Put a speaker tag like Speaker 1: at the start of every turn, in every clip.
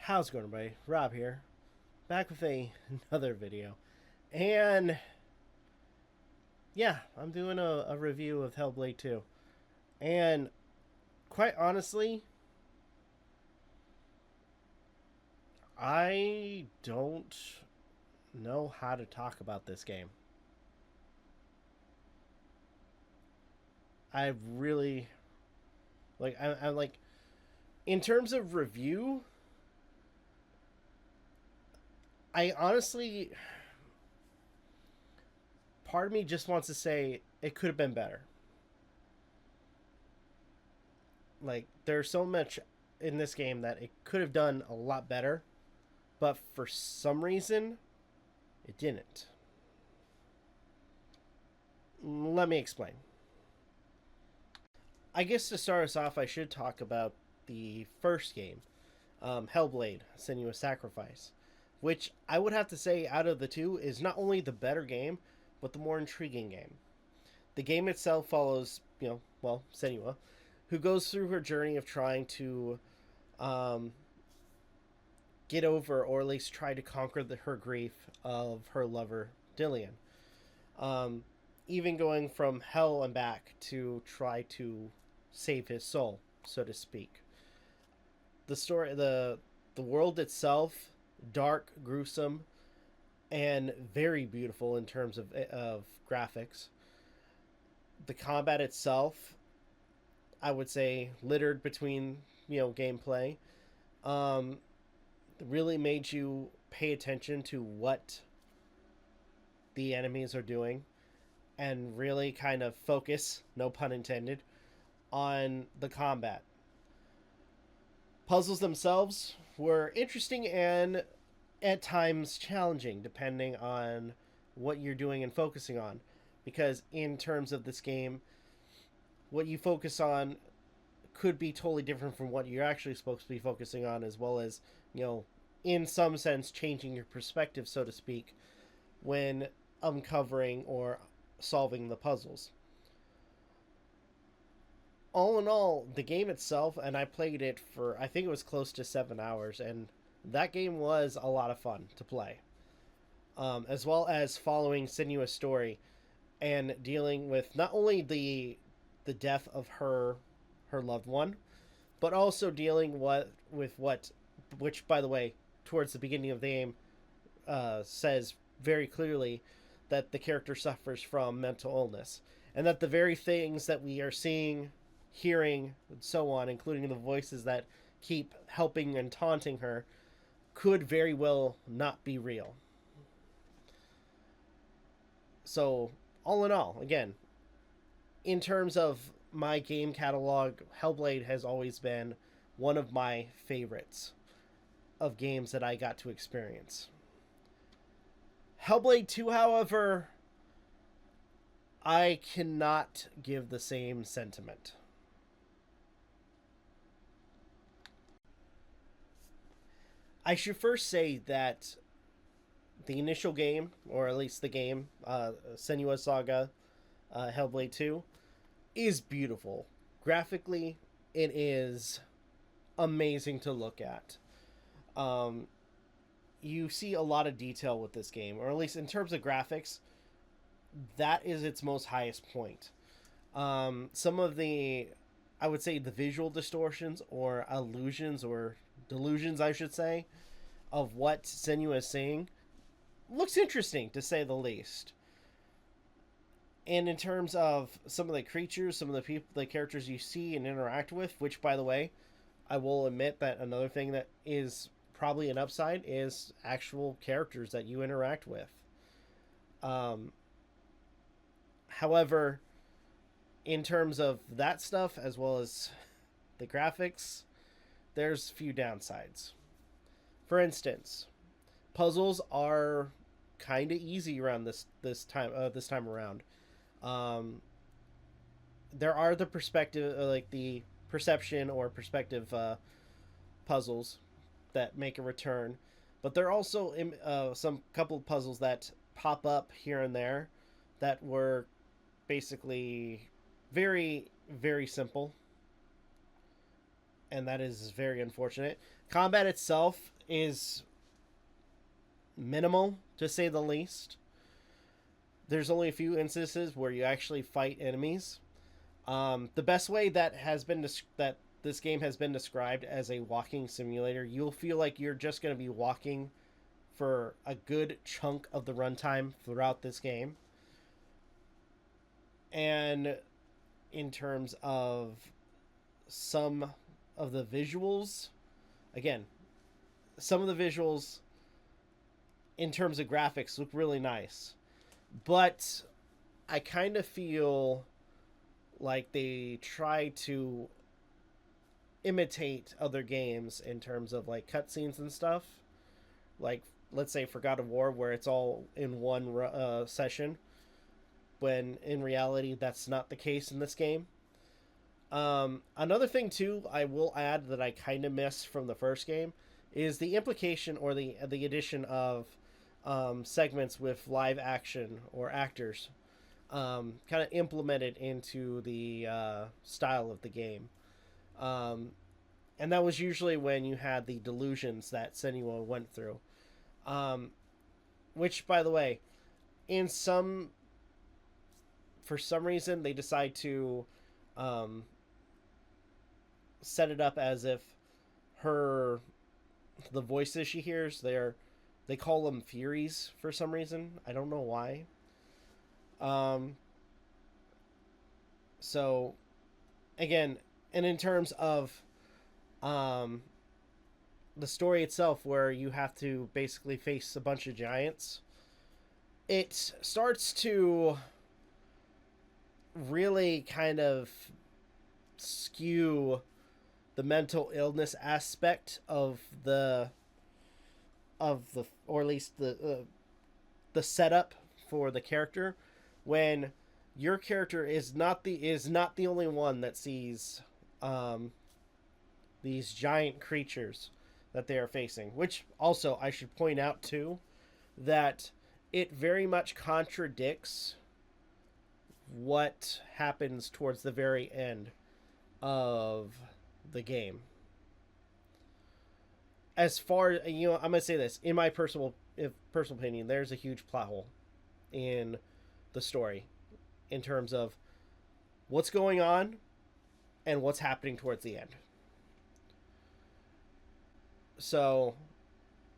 Speaker 1: How's it going, everybody? Rob here, back with another video. And yeah, I'm doing a review of Hellblade 2. And quite honestly, I don't know how to talk about this game. I really I'm like, in terms of review, I honestly, part of me just wants to say it could have been better. Like, there's so much in this game that it could have done a lot better, but for some reason, it didn't. Let me explain. I guess to start us off, I should talk about the first game, Hellblade: Senua Sacrifice, which I would have to say out of the two is not only the better game, but the more intriguing game. The game itself follows, Senua, who goes through her journey of trying to um, get over, or at least try to conquer her grief of her lover, Dillian. Um, Even going from hell and back to try to save his soul, so to speak. The world itself, dark, gruesome, and very beautiful in terms of graphics. The combat itself, I would say, littered between gameplay, um, really made you pay attention to what the enemies are doing, and really kind of focus, no pun intended, on the combat. Puzzles themselves were interesting and at times challenging, depending on what you're doing and focusing on. Because in terms of this game, what you focus on could be totally different from what you're actually supposed to be focusing on, as well as, in some sense, changing your perspective, so to speak, when uncovering or solving the puzzles. All in all, the game itself, and I played it for, I think it was close to 7 hours, and that game was a lot of fun to play. As well as following Senua's story and dealing with not only the death of her loved one, but also dealing with what, which, by the way, towards the beginning of the game, says very clearly that the character suffers from mental illness, and that the very things that we are seeing, hearing, and so on, including the voices that keep helping and taunting her, could very well not be real. So, all in all, again, in terms of my game catalog, Hellblade has always been one of my favorites of games that I got to experience. Hellblade 2, however, I cannot give the same sentiment. I should first say that the initial game, or at least the game, Senua Saga, Hellblade 2, is beautiful. Graphically, it is amazing to look at. You see a lot of detail with this game, or at least in terms of graphics, that is its most highest point. Some of the, I would say, the visual distortions or illusions or delusions, I should say, of what Senua is saying looks interesting, to say the least. And in terms of some of the creatures, some of the characters you see and interact with, which, by the way, I will admit that another thing that is probably an upside is actual characters that you interact with. However, in terms of that stuff, as well as the graphics, there's few downsides. For instance, puzzles are kind of easy around this time around. There are the perspective, like the perception or perspective puzzles that make a return, but there are also some couple of puzzles that pop up here and there that were basically very, very simple and that is very unfortunate. Combat itself is minimal, to say the least. There's only a few instances where you actually fight enemies. The best way that that this game has been described as a walking simulator, you'll feel like you're just going to be walking for a good chunk of the runtime throughout this game. And in terms of some of the visuals, again, some of the visuals in terms of graphics look really nice, but I kind of feel like they try to imitate other games in terms of like cutscenes and stuff, like let's say for God of War, where it's all in one session, when in reality that's not the case in this game. Another thing too, I will add that I kind of miss from the first game is the implication or the addition of segments with live action or actors, kind of implemented into the style of the game. And that was usually when you had the delusions that Senua went through. Which, by the way, for some reason, they decide to set it up as if the voices she hears, they call them Furies for some reason. I don't know why. So, again, and in terms of the story itself, where you have to basically face a bunch of giants, it starts to really kind of skew the mental illness aspect of the or at least the setup for the character, when your character is not the only one that sees these giant creatures that they are facing. Which also I should point out too, that it very much contradicts what happens towards the very end of the game. As far, I'm gonna say this, in my personal opinion, there's a huge plot hole in the story in terms of what's going on and what's happening towards the end. So,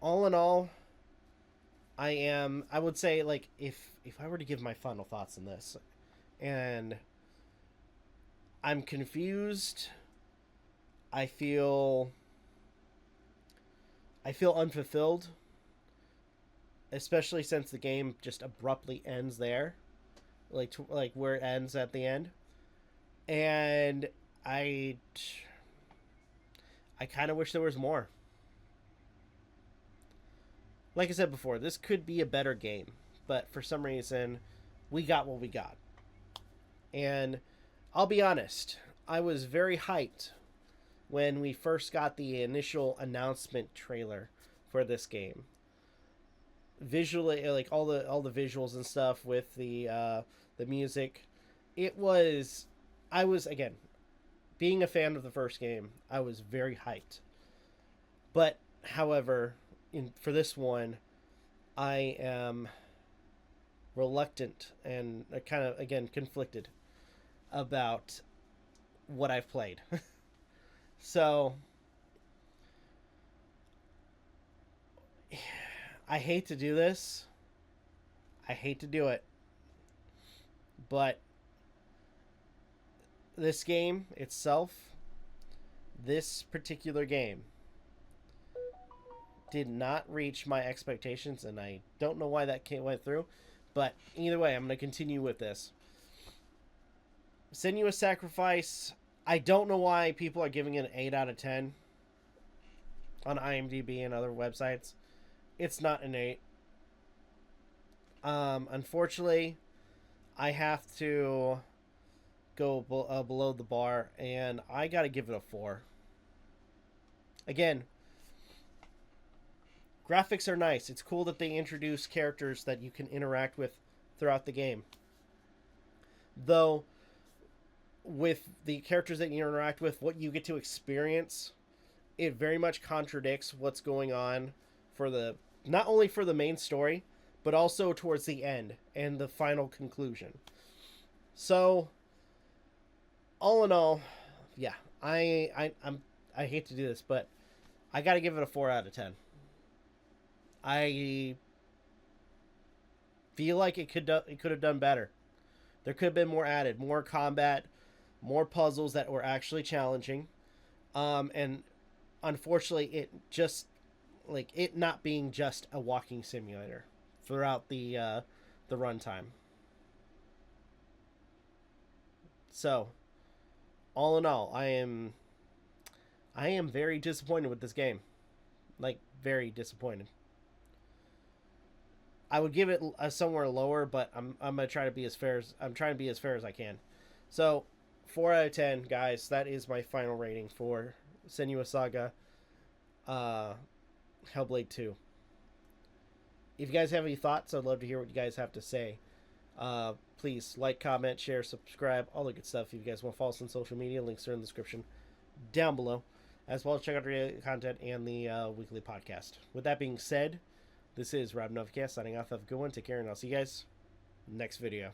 Speaker 1: all in all, I would say, like, if I were to give my final thoughts on this, and I'm confused, I feel unfulfilled, especially since the game just abruptly ends there, like where it ends at the end, and I kind of wish there was more. Like I said before, this could be a better game, but for some reason, we got what we got. And I'll be honest, I was very hyped when we first got the initial announcement trailer for this game. Visually, like all the visuals and stuff with the music, I was, again, being a fan of the first game, I was very hyped. But however, for this one, I am reluctant and kind of, again, conflicted about what I've played. So, I hate to do this. I hate to do it. But this game itself, this particular game, did not reach my expectations, and I don't know why that went through. But either way, I'm going to continue with this. Senua's Sacrifice, I don't know why people are giving it an 8 out of 10 on IMDb and other websites. It's not an 8. Unfortunately, I have to go below the bar, and I got to give it a 4. Again, graphics are nice. It's cool that they introduce characters that you can interact with throughout the game. Though, with the characters that you interact with, what you get to experience, it very much contradicts what's going on for the not only for the main story, but also towards the end and the final conclusion. So, all in all, yeah, I hate to do this, but I got to give it a 4 out of 10. I feel like it could have done better. There could have been more added, more combat, more puzzles that were actually challenging. And unfortunately, it just like it not being just a walking simulator throughout the runtime. So, all in all, I am very disappointed with this game. Like very disappointed. I would give it a somewhere lower, but I'm gonna try to be as fair as I'm trying to be as fair as I can. So, 4 out of 10, guys. That is my final rating for Senua Saga, uh, Hellblade 2. If you guys have any thoughts, I'd love to hear what you guys have to say. Please like, comment, share, subscribe, all the good stuff. If you guys want to follow us on social media, links are in the description down below, as well as check out our content and the weekly podcast. With that being said, this is Rob Novakast signing off. Have a good one. Take care, and I'll see you guys next video.